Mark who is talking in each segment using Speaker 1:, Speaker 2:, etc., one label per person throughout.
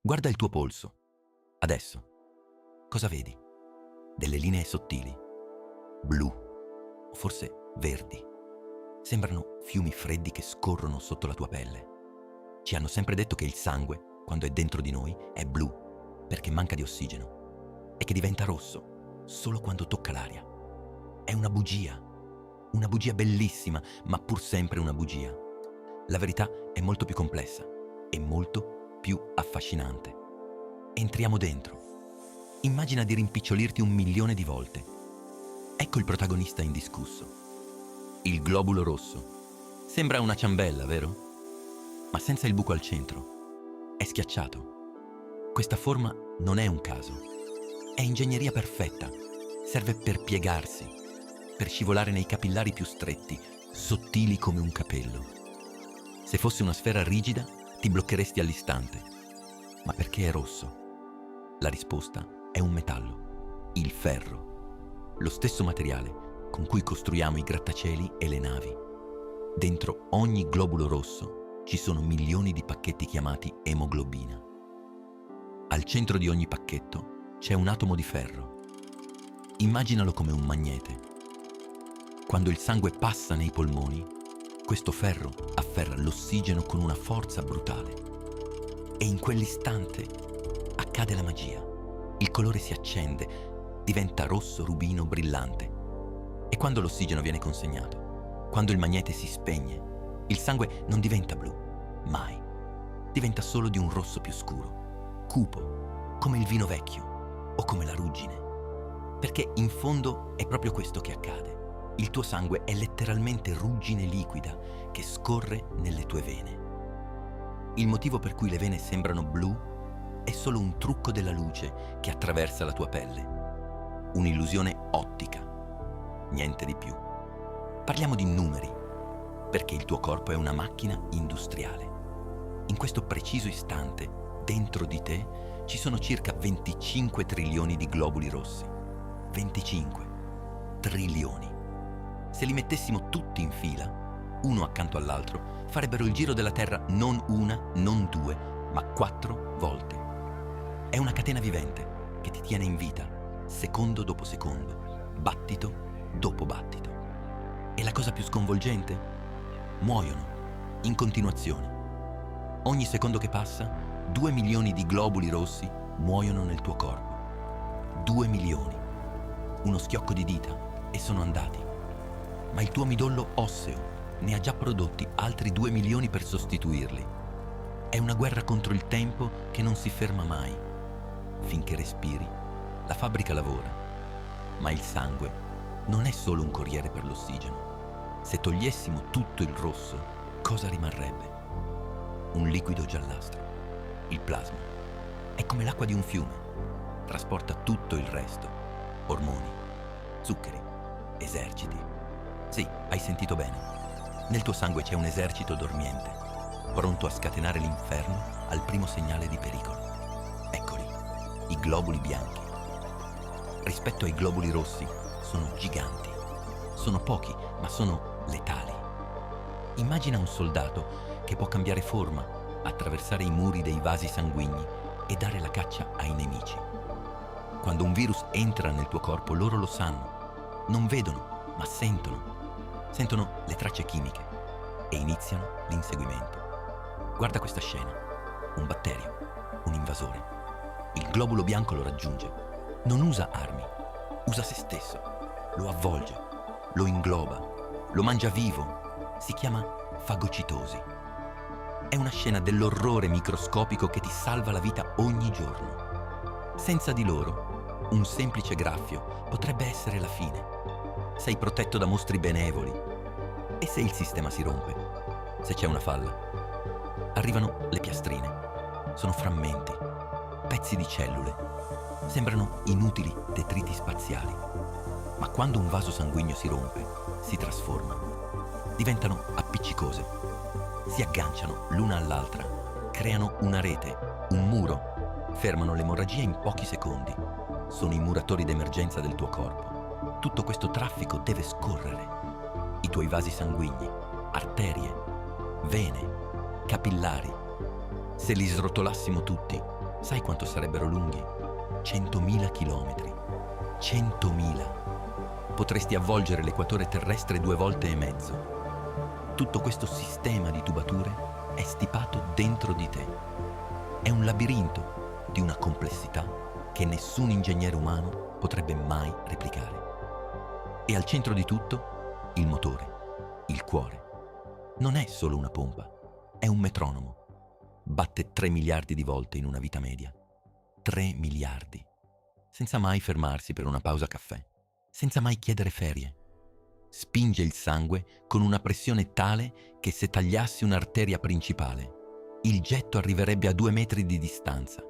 Speaker 1: Guarda il tuo polso. Adesso. Cosa vedi? Delle linee sottili. Blu. O forse verdi. Sembrano fiumi freddi che scorrono sotto la tua pelle. Ci hanno sempre detto che il sangue, quando è dentro di noi, è blu, perché manca di ossigeno, e che diventa rosso solo quando tocca l'aria. È una bugia bellissima, ma pur sempre una bugia. La verità è molto più complessa e molto più affascinante. Entriamo dentro. Immagina di rimpicciolirti 1.000.000 di volte. Ecco il protagonista indiscusso. Il globulo rosso. Sembra una ciambella, vero? Ma senza il buco al centro. È schiacciato. Questa forma non è un caso. È ingegneria perfetta. Serve per piegarsi, per scivolare nei capillari più stretti, sottili come un capello. Se fosse una sfera rigida, ti bloccheresti all'istante. Ma perché è rosso? La risposta è un metallo, il ferro. Lo stesso materiale con cui costruiamo i grattacieli e le navi. Dentro ogni globulo rosso ci sono milioni di pacchetti chiamati emoglobina. Al centro di ogni pacchetto c'è un atomo di ferro. Immaginalo come un magnete. Quando il sangue passa nei polmoni, questo ferro afferra l'ossigeno con una forza brutale. E in quell'istante accade la magia. Il colore si accende, diventa rosso rubino brillante. E quando l'ossigeno viene consegnato, quando il magnete si spegne, il sangue non diventa blu, mai. Diventa solo di un rosso più scuro, cupo, come il vino vecchio o come la ruggine. Perché in fondo è proprio questo che accade. Il tuo sangue è letteralmente ruggine liquida che scorre nelle tue vene. Il motivo per cui le vene sembrano blu è solo un trucco della luce che attraversa la tua pelle. Un'illusione ottica. Niente di più. Parliamo di numeri, perché il tuo corpo è una macchina industriale. In questo preciso istante, dentro di te, ci sono circa 25 trilioni di globuli rossi. 25 trilioni. Se li mettessimo tutti in fila, uno accanto all'altro, farebbero il giro della Terra non una, non due, ma 4 volte. È una catena vivente che ti tiene in vita, secondo dopo secondo, battito dopo battito. E la cosa più sconvolgente? Muoiono, in continuazione. Ogni secondo che passa, 2 milioni di globuli rossi muoiono nel tuo corpo. 2 milioni. Uno schiocco di dita e sono andati. Ma il tuo midollo osseo ne ha già prodotti altri 2 milioni per sostituirli. È una guerra contro il tempo che non si ferma mai. Finché respiri, la fabbrica lavora. Ma il sangue non è solo un corriere per l'ossigeno. Se togliessimo tutto il rosso, cosa rimarrebbe? Un liquido giallastro, il plasma. È come l'acqua di un fiume. Trasporta tutto il resto. Ormoni, zuccheri, eserciti. Sì, hai sentito bene. Nel tuo sangue c'è un esercito dormiente, pronto a scatenare l'inferno al primo segnale di pericolo. Eccoli, i globuli bianchi. Rispetto ai globuli rossi, sono giganti. Sono pochi, ma sono letali. Immagina un soldato che può cambiare forma, attraversare i muri dei vasi sanguigni e dare la caccia ai nemici. Quando un virus entra nel tuo corpo, loro lo sanno. Non vedono, ma sentono. Sentono le tracce chimiche e iniziano l'inseguimento. Guarda questa scena. Un batterio, un invasore. Il globulo bianco lo raggiunge. Non usa armi, usa se stesso. Lo avvolge, lo ingloba, lo mangia vivo. Si chiama fagocitosi. È una scena dell'orrore microscopico che ti salva la vita ogni giorno. Senza di loro, un semplice graffio potrebbe essere la fine. Sei protetto da mostri benevoli. E se il sistema si rompe? Se c'è una falla? Arrivano le piastrine. Sono frammenti, pezzi di cellule. Sembrano inutili detriti spaziali. Ma quando un vaso sanguigno si rompe, si trasformano. Diventano appiccicose. Si agganciano l'una all'altra. Creano una rete, un muro. Fermano l'emorragia in pochi secondi. Sono i muratori d'emergenza del tuo corpo. Tutto questo traffico deve scorrere. I tuoi vasi sanguigni, arterie, vene, capillari. Se li srotolassimo tutti, Sai quanto sarebbero lunghi? 100.000 chilometri. 100.000. Potresti avvolgere l'equatore terrestre 2 volte e mezzo. Tutto questo sistema di tubature è stipato dentro di te. È un labirinto di una complessità che nessun ingegnere umano potrebbe mai replicare. E al centro di tutto, il motore, il cuore. Non è solo una pompa, è un metronomo. Batte 3 miliardi di volte in una vita media. 3 miliardi. Senza mai fermarsi per una pausa caffè. Senza mai chiedere ferie. Spinge il sangue con una pressione tale che se tagliassi un'arteria principale, il getto arriverebbe a 2 metri di distanza.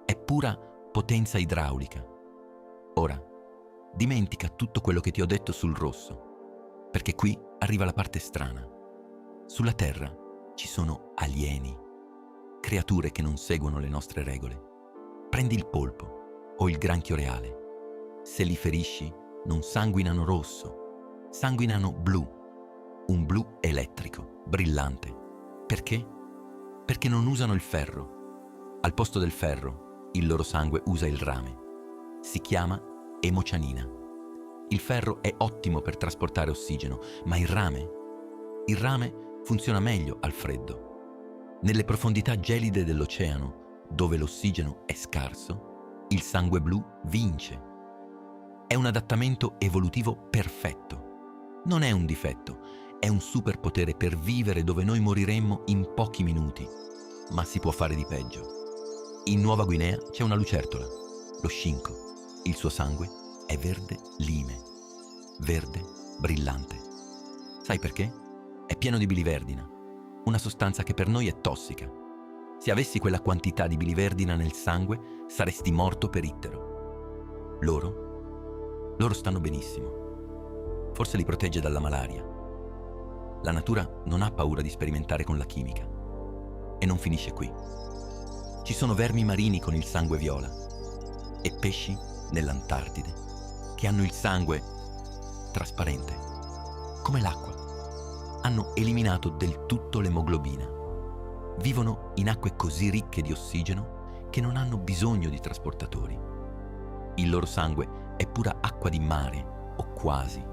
Speaker 1: È pura potenza idraulica. Ora, dimentica tutto quello che ti ho detto sul rosso, perché qui arriva la parte strana. Sulla Terra ci sono alieni, creature che non seguono le nostre regole. Prendi il polpo o il granchio reale. Se li ferisci, non sanguinano rosso, sanguinano blu, un blu elettrico, brillante. Perché? Perché non usano il ferro. Al posto del ferro, il loro sangue usa il rame. Si chiama emocianina. Il ferro è ottimo per trasportare ossigeno, ma il rame funziona meglio al freddo. Nelle profondità gelide dell'oceano, dove l'ossigeno è scarso, il sangue blu vince. È un adattamento evolutivo perfetto. Non è un difetto, è un superpotere per vivere dove noi moriremmo in pochi minuti, ma si può fare di peggio. In Nuova Guinea c'è una lucertola, lo scinco. Il suo sangue è verde lime, verde brillante. Sai perché? È pieno di biliverdina, una sostanza che per noi è tossica. Se avessi quella quantità di biliverdina nel sangue, saresti morto per ittero. Loro stanno benissimo. Forse li protegge dalla malaria. La natura non ha paura di sperimentare con la chimica. E non finisce qui. Ci sono vermi marini con il sangue viola e pesci nell'Antartide che hanno il sangue trasparente, come l'acqua. Hanno eliminato del tutto l'emoglobina. Vivono in acque così ricche di ossigeno che non hanno bisogno di trasportatori. Il loro sangue è pura acqua di mare, o quasi.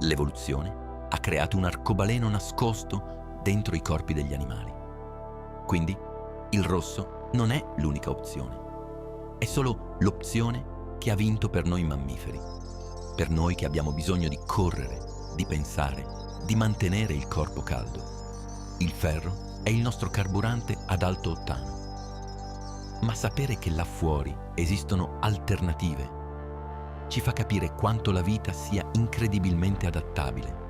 Speaker 1: L'evoluzione ha creato un arcobaleno nascosto dentro i corpi degli animali. Quindi il rosso non è l'unica opzione. È solo l'opzione che ha vinto per noi mammiferi. Per noi che abbiamo bisogno di correre, di pensare, di mantenere il corpo caldo. Il ferro è il nostro carburante ad alto ottano. Ma sapere che là fuori esistono alternative ci fa capire quanto la vita sia incredibilmente adattabile.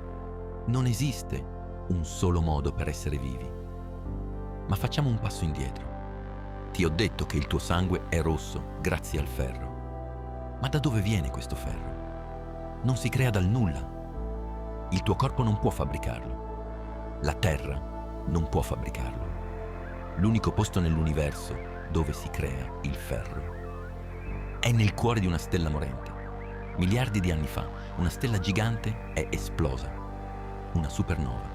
Speaker 1: Non esiste un solo modo per essere vivi. Ma facciamo un passo indietro. Ti ho detto che il tuo sangue è rosso grazie al ferro. Ma da dove viene questo ferro? Non si crea dal nulla. Il tuo corpo non può fabbricarlo. La Terra non può fabbricarlo. L'unico posto nell'universo dove si crea il ferro è nel cuore di una stella morente. Miliardi di anni fa, una stella gigante è esplosa, una supernova.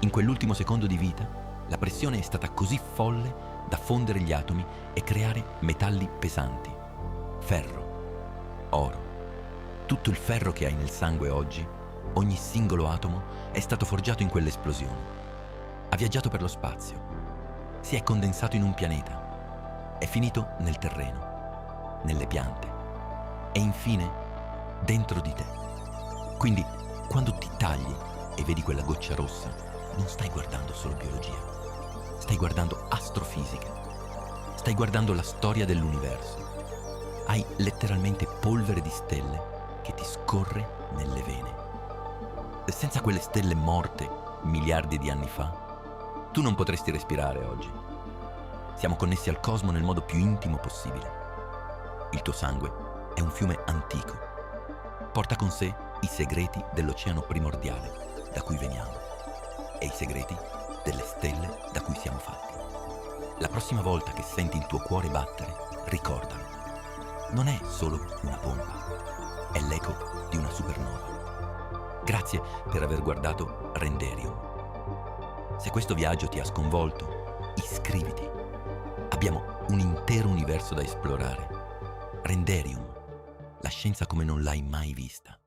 Speaker 1: In quell'ultimo secondo di vita, la pressione è stata così folle da fondere gli atomi e creare metalli pesanti. Ferro, oro. Tutto il ferro che hai nel sangue oggi, ogni singolo atomo, è stato forgiato in quell'esplosione. Ha viaggiato per lo spazio, si è condensato in un pianeta, è finito nel terreno, nelle piante e infine dentro di te. Quindi, quando ti tagli e vedi quella goccia rossa, non stai guardando solo biologia, stai guardando astrofisica, stai guardando la storia dell'universo. Hai letteralmente polvere di stelle che ti scorre nelle vene. E senza quelle stelle morte miliardi di anni fa, tu non potresti respirare oggi. Siamo connessi al cosmo nel modo più intimo possibile. Il tuo sangue è un fiume antico. Porta con sé i segreti dell'oceano primordiale da cui veniamo e i segreti delle stelle da cui siamo fatti. La prossima volta che senti il tuo cuore battere, ricordalo. Non è solo una pompa, è l'eco di una supernova. Grazie per aver guardato Renderium. Se questo viaggio ti ha sconvolto, iscriviti, Abbiamo un intero universo da esplorare. Renderium, la scienza come non l'hai mai vista.